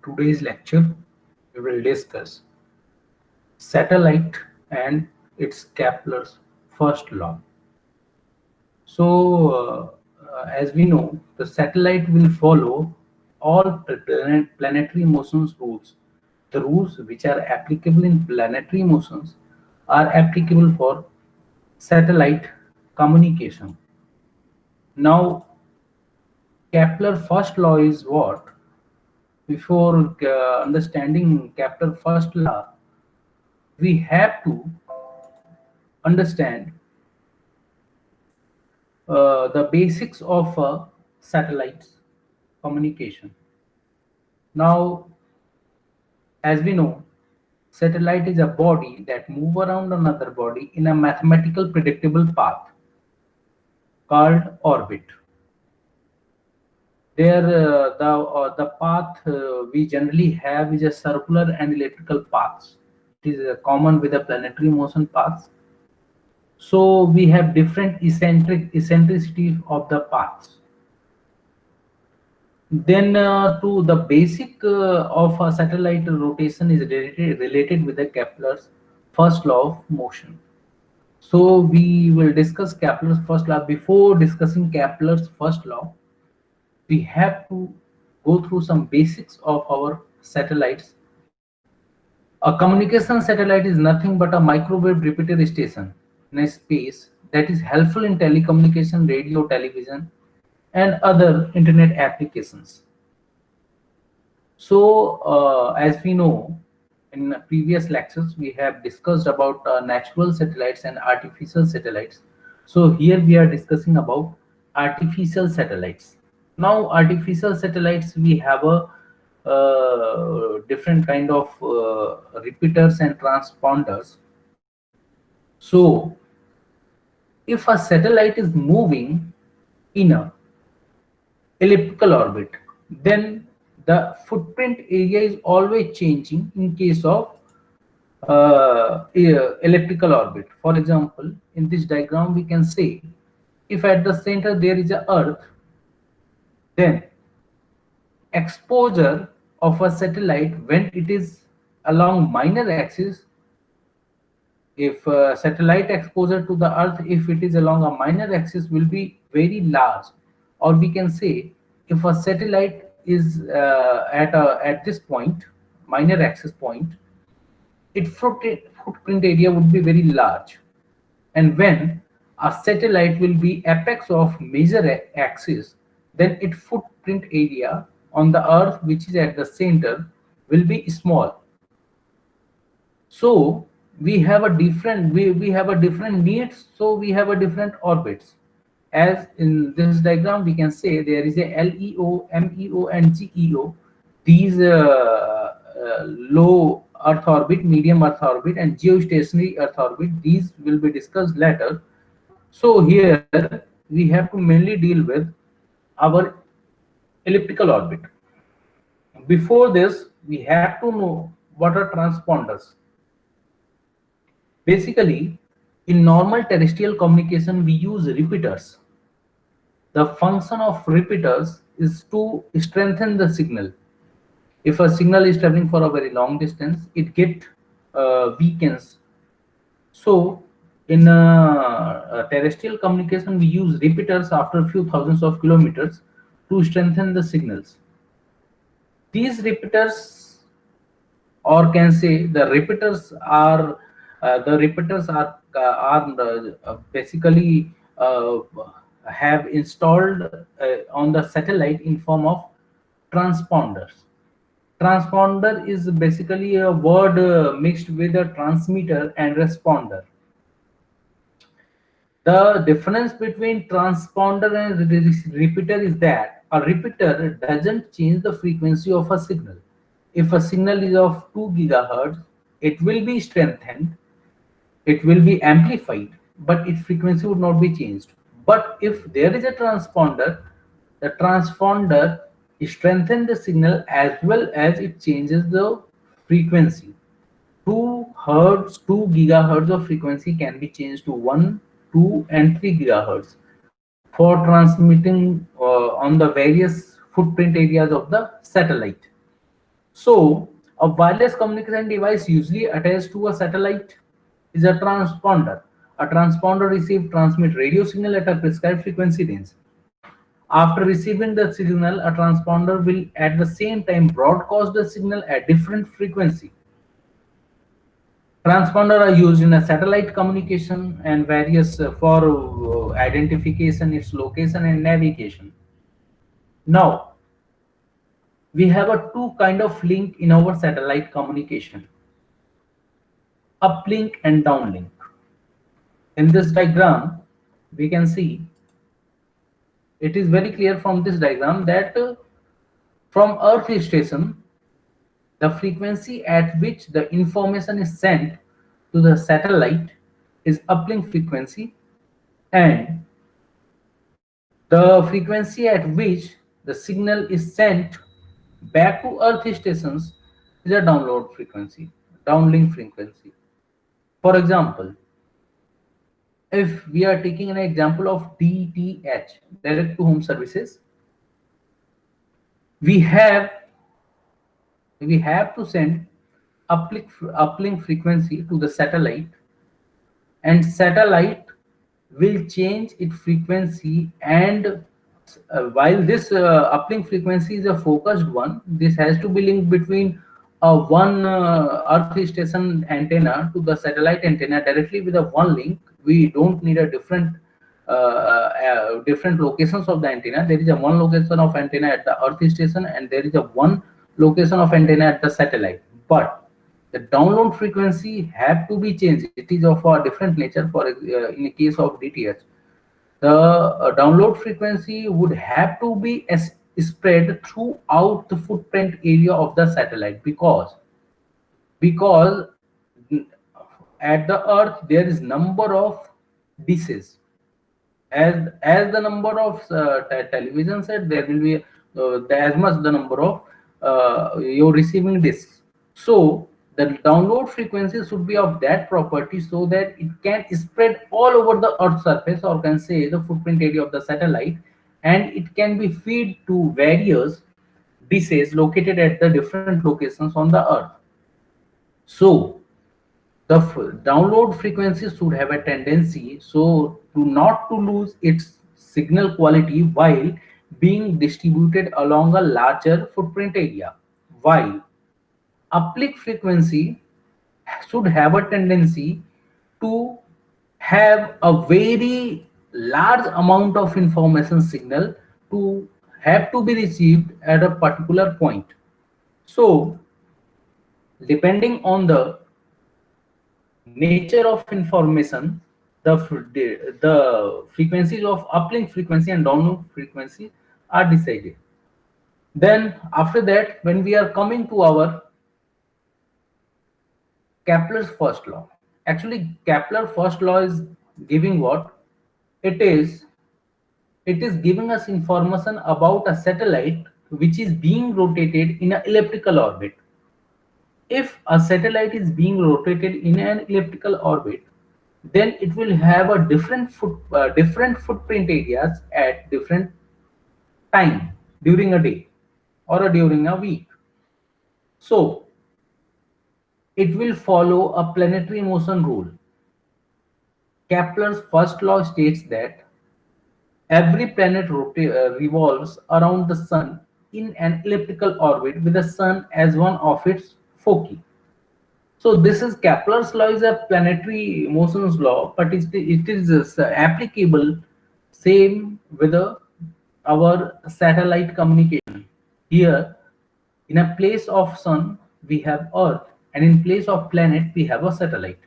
today's lecture, we will discuss satellite and its Kepler's first law. As we know, the satellite will follow all planetary motions rules. The rules which are applicable in planetary motions are applicable for satellite communication. Now, Kepler first law is what? Before understanding Kepler first law, we have to understand the basics of satellites communication. Now, as we know, satellite is a body that move around another body in a mathematical predictable path called orbit. There, the path we generally have is a circular and elliptical paths. It is common with the planetary motion paths. So we have different eccentricity of the paths. Then to the basic of a satellite rotation is related with the Kepler's first law of motion. So we will discuss Kepler's first law. Before discussing Kepler's first law, we have to go through some basics of our satellites. A communication satellite is nothing but a microwave repeater station in a space that is helpful in telecommunication, radio, television, and other internet applications. So, as we know, in previous lectures, we have discussed about natural satellites and artificial satellites. So here we are discussing about artificial satellites. Now, artificial satellites, we have a different kind of repeaters and transponders. So, if a satellite is moving in a elliptical orbit, then the footprint area is always changing in case of elliptical orbit. For example, in this diagram we can say if at the center there is a earth, then exposure of a satellite when it is along minor axis, if satellite exposure to the earth, if it is along a minor axis, will be very large. Or we can say if a satellite is at this point, minor axis point, its footprint area would be very large. And when a satellite will be apex of major axis, then its footprint area on the earth, which is at the center, will be small. So we have a different we have a different needs, so we have a different orbits. As in this diagram we can say there is a LEO, MEO, and GEO. These low earth orbit, medium earth orbit, and geostationary earth orbit, these will be discussed later. So here we have to mainly deal with our elliptical orbit. Before this, we have to know what are transponders. Basically, in normal terrestrial communication, we use repeaters. The function of repeaters is to strengthen the signal. If a signal is traveling for a very long distance, it weakens. So, in terrestrial communication, we use repeaters after a few thousands of kilometers to strengthen the signals. These repeaters, or can say the repeaters are basically have installed on the satellite in form of transponders. Transponder is basically a word mixed with a transmitter and responder. The difference between transponder and repeater is that a repeater doesn't change the frequency of a signal. If a signal is of 2 gigahertz, it will be strengthened, it will be amplified, but its frequency would not be changed. But if there is a transponder, the transponder strengthens the signal as well as it changes the frequency. 2 hertz, 2 gigahertz of frequency can be changed to 1, 2, and 3 gigahertz for transmitting on the various footprint areas of the satellite. So, a wireless communication device usually attached to a satellite is a transponder. A transponder receives transmit radio signal at a prescribed frequency range. After receiving the signal, a transponder will at the same time broadcast the signal at different frequency. Transponder are used in a satellite communication and various for identification, its location and navigation. Now, we have a two kind of link in our satellite communication: uplink and downlink. In this diagram, we can see it is very clear from this diagram that from Earth station, the frequency at which the information is sent to the satellite is uplink frequency, and the frequency at which the signal is sent back to Earth stations is a download frequency, downlink frequency. For example, if we are taking an example of DTH, direct to home services, we have we have to send uplink frequency to the satellite, and satellite will change its frequency. And while this uplink frequency is a focused one, this has to be linked between one earth station antenna to the satellite antenna directly with a one link. We don't need a different locations of the antenna. There is a one location of antenna at the earth station, and there is a one location of antenna at the satellite. But the download frequency have to be changed. It is of a different nature. For in the case of DTH, the download frequency would have to be spread throughout the footprint area of the satellite, because at the earth there is number of dishes. As the number of television set, there will be as much the number of your receiving discs. So the download frequency should be of that property so that it can spread all over the earth surface, or can say the footprint area of the satellite, and it can be feed to various dishes located at the different locations on the earth. So the download frequency should have a tendency so to not to lose its signal quality while being distributed along a larger footprint area, while uplink frequency should have a tendency to have a very large amount of information signal to have to be received at a particular point. So depending on the nature of information, the frequencies of uplink frequency and downlink frequency are decided. Then after that, when we are coming to our Kepler's first law, actually Kepler's first law is giving what it is. It is giving us information about a satellite which is being rotated in an elliptical orbit. If a satellite is being rotated in an elliptical orbit, then it will have a different footprint areas at different time during a day or during a week. So it will follow a planetary motion rule. Kepler's first law states that every planet revolves around the sun in an elliptical orbit with the sun as one of its foci. So this is Kepler's law is a planetary motions law, but it is applicable same with our satellite communication. Here, in a place of sun, we have Earth, and in place of planet, we have a satellite.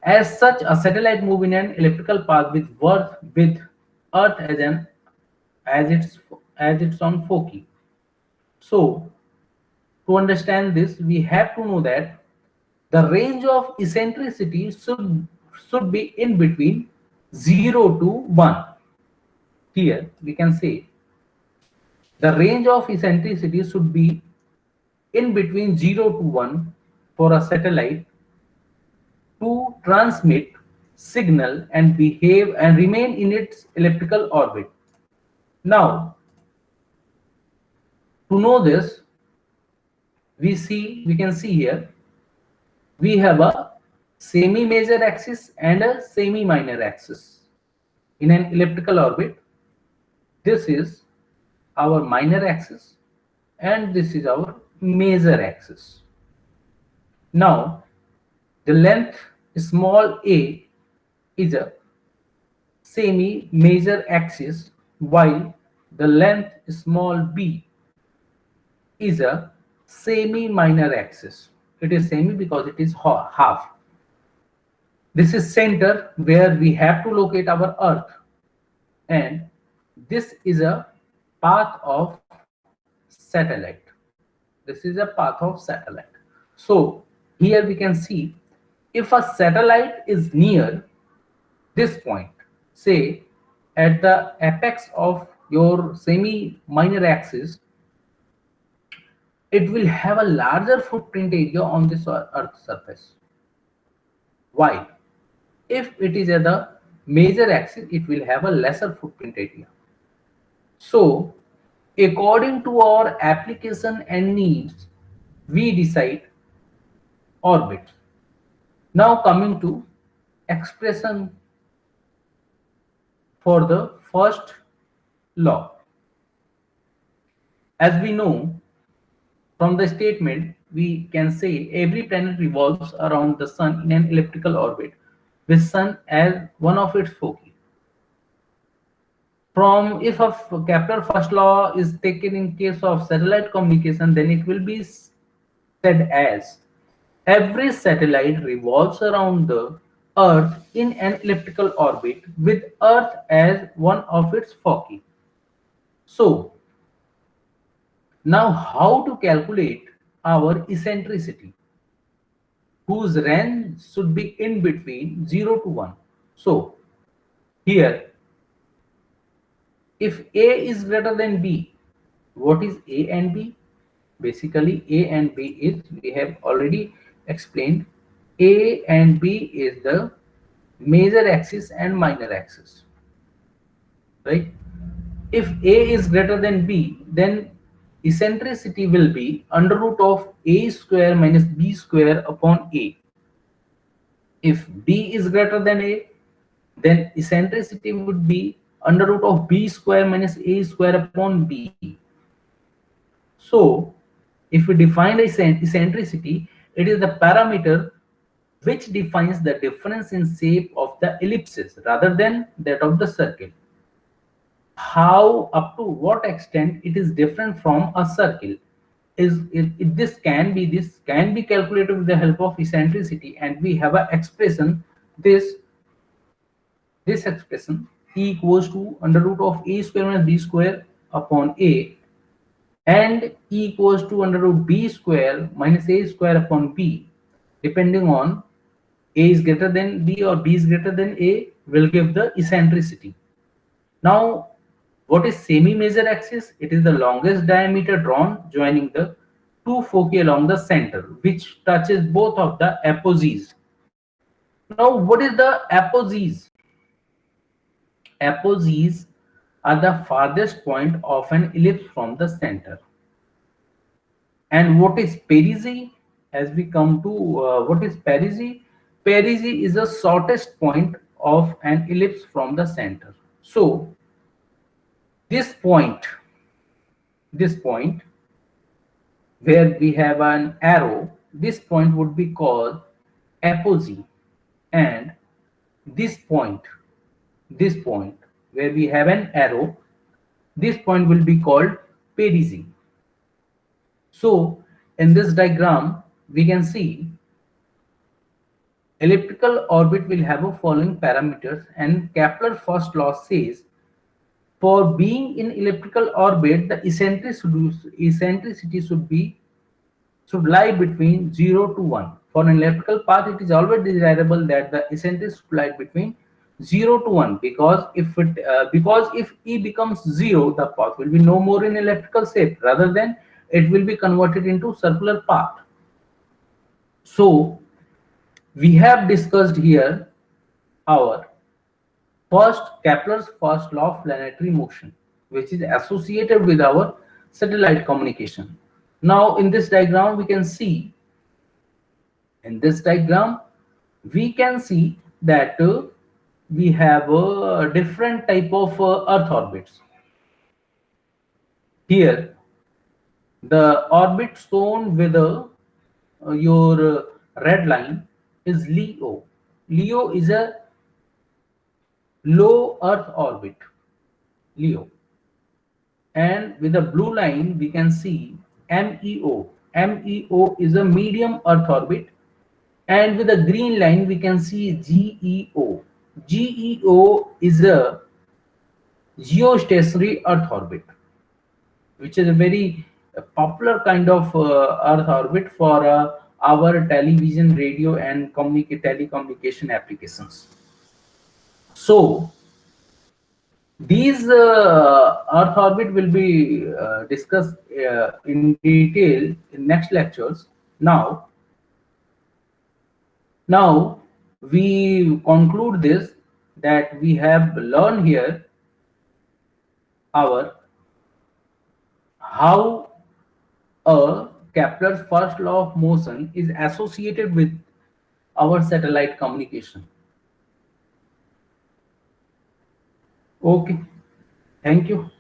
As such, a satellite moves in an elliptical path with Earth as its own foci. So to understand this, we have to know that the range of eccentricity should be in between 0 to 1. Here we can say the range of eccentricity should be in between 0 to 1 for a satellite to transmit signal and behave and remain in its elliptical orbit. Now, to know this, we can see here we have a semi-major axis and a semi-minor axis in an elliptical orbit. This is our minor axis and this is our major axis. Now the length small a is a semi-major axis, while the length small b is a semi-minor axis. It is semi because it is half. This is center where we have to locate our Earth, and this is a path of satellite. This is a path of satellite. So here we can see if a satellite is near this point, say at the apex of your semi-minor axis, it will have a larger footprint area on this Earth surface. Why? If it is at the major axis, it will have a lesser footprint area. So, according to our application and needs, we decide orbit. Now coming to expression for the first law. As we know from the statement, we can say every planet revolves around the sun in an elliptical orbit, with sun as one of its foci. From if a Kepler first law is taken in case of satellite communication, then it will be said as every satellite revolves around the Earth in an elliptical orbit with Earth as one of its foci. So, now how to calculate our eccentricity, whose range should be in between 0 to 1. So, here, if A is greater than B, what is A and B? Basically, A and B is, we have already explained, A and B is the major axis and minor axis, right? If A is greater than B, then eccentricity will be under root of A square minus B square upon A. If B is greater than A, then eccentricity would be under root of B square minus A square upon B. So, if we define eccentricity, it is the parameter which defines the difference in shape of the ellipses rather than that of the circle. How, up to what extent it is different from a circle this can be calculated with the help of eccentricity, and we have an expression. This expression E equals to under root of A square minus B square upon A, and E equals to under root B square minus A square upon B, depending on A is greater than B or B is greater than A, will give the eccentricity. Now, what is semi-major axis? It is the longest diameter drawn joining the two foci along the center, which touches both of the apogees. Now, what is the apogees? Apogees are the farthest point of an ellipse from the center. And what is perigee? As we come to what is perigee? Perigee is the shortest point of an ellipse from the center. So, this point where we have an arrow, this point would be called apogee, and this point where we have an arrow, this point will be called perigee. So in this diagram we can see elliptical orbit will have a following parameters, and Kepler first law says for being in elliptical orbit, the eccentricity should lie between 0 to 1. For an elliptical path, it is always desirable that the eccentricity should lie between 0 to 1, because if E becomes 0, the path will be no more in elliptical shape. Rather than it will be converted into circular path. So we have discussed here our Kepler's first law of planetary motion, which is associated with our satellite communication. Now in this diagram we can see, in this diagram we can see that we have a different type of earth orbits. Here the orbit shown with your red line is Leo. Leo is a low earth orbit, Leo. And with the blue line we can see MEO. MEO is a medium earth orbit, and with the green line we can see GEO. GEO is a geostationary earth orbit, which is a very popular kind of earth orbit for our television, radio and telecommunication applications. So these earth orbit will be discussed in detail in next lectures. Now we conclude this, that we have learned here our how a Kepler's first law of motion is associated with our satellite communication. Okay, thank you.